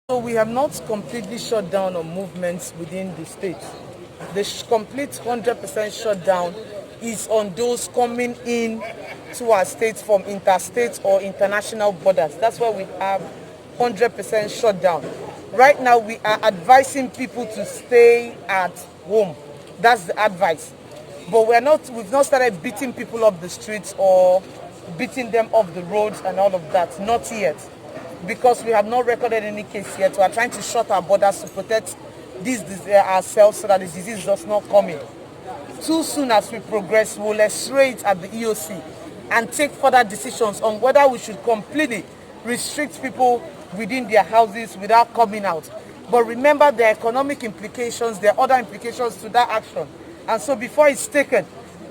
So we have not completely shut down on movements within the state. The complete 100% shutdown is on those coming in to our state from interstate or international borders. That's why we have 100% shutdown. Right now we are advising people to stay at home. That's the advice. But we've not started beating people up the streets or beating them off the roads and all of that. Not yet. Because we have not recorded any case yet. We are trying to shut our borders to protect ourselves so that the disease does not come in. Too soon as we progress, we'll x-ray it at the EOC and take further decisions on whether we should completely restrict people within their houses without coming out. But remember, there are economic implications, there are other implications to that action. And so before it's taken,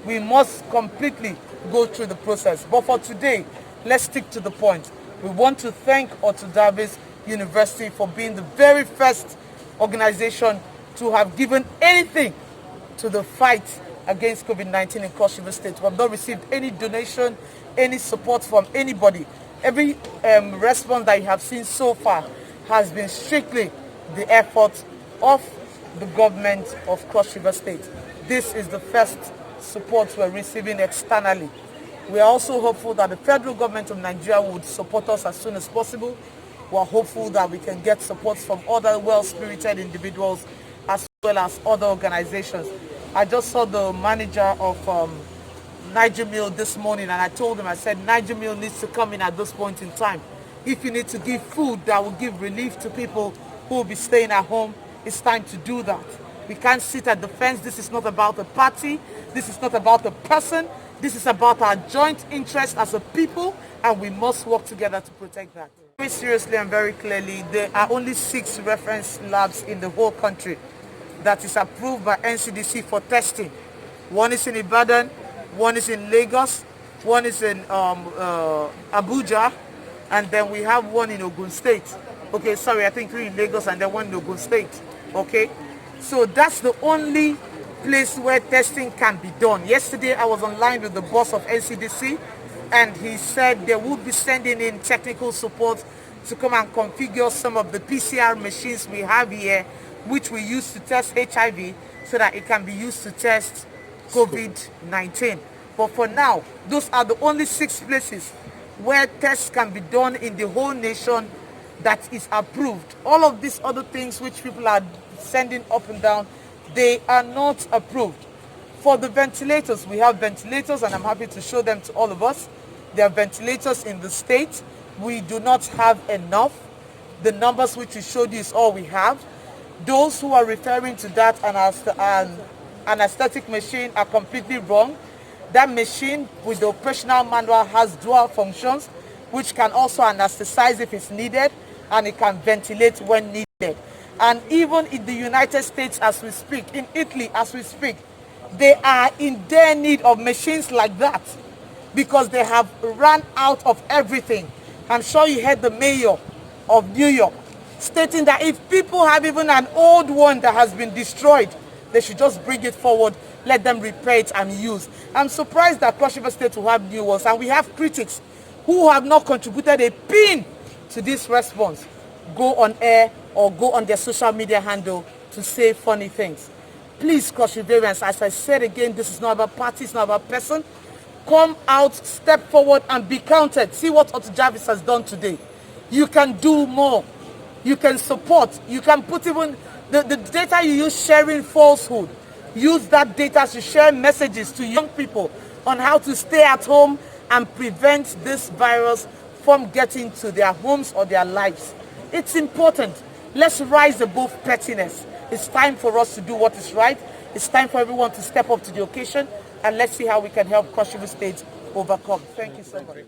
we must completely go through the process. But for today, let's stick to the point. We want to thank Otto Davis University for being the very first organization to have given anything to the fight against COVID-19 in Cross River State. We have not received any donation, any support from anybody. Every response that you have seen so far has been strictly the effort of the government of Cross River State. This is the first support we're receiving externally. We are also hopeful that the federal government of Nigeria would support us as soon as possible. We are hopeful that we can get support from other well-spirited individuals as well as other organizations. I just saw the manager of Niger Mill this morning, and I told him, I said, Niger Mill needs to come in at this point in time. If you need to give food that will give relief to people who will be staying at home, it's time to do that. We can't sit at the fence. This is not about a party. This is not about a person. This is about our joint interest as a people, and we must work together to protect that. Very seriously and very clearly, there are only 6 reference labs in the whole country that is approved by NCDC for testing. One is in Ibadan, one is in Lagos, one is in Abuja, and then we have one in Ogun State. Okay, sorry, I think 3 in Lagos and then 1 in Ogun State. Okay, so that's the only place where testing can be done. Yesterday I was online with the boss of NCDC, and he said they would be sending in technical support to come and configure some of the PCR machines we have here, which we use to test HIV, so that it can be used to test COVID-19. But for now, those are the only 6 places where tests can be done in the whole nation that is approved. All of these other things which people are sending up and down, they are not approved. For the ventilators, we have ventilators, and I'm happy to show them to all of us. There are ventilators in the state. We do not have enough. The numbers which we showed you is all we have. Those who are referring to that an anesthetic machine are completely wrong. That machine with the operational manual has dual functions, which can also anesthetize if it's needed, and it can ventilate when needed. And even in the United States as we speak, in Italy as we speak, they are in their need of machines like that because they have run out of everything. I'm sure you heard the mayor of New York stating that if people have even an old one that has been destroyed, they should just bring it forward, let them repair it and use. I'm surprised that Cross River State will have new ones, and we have critics who have not contributed a pin to this response. Go on air or go on their social media handle to say funny things. Please, Cross Riverians, as I said again, this is not about party, it's not about person. Come out, step forward and be counted. See what Otto Jarvis has done today. You can do more. You can support. You can put even the data you use sharing falsehood. Use that data to share messages to young people on how to stay at home and prevent this virus from getting to their homes or their lives. It's important. Let's rise above pettiness. It's time for us to do what is right. It's time for everyone to step up to the occasion, and let's see how we can help Cross River State overcome. Thank you so much.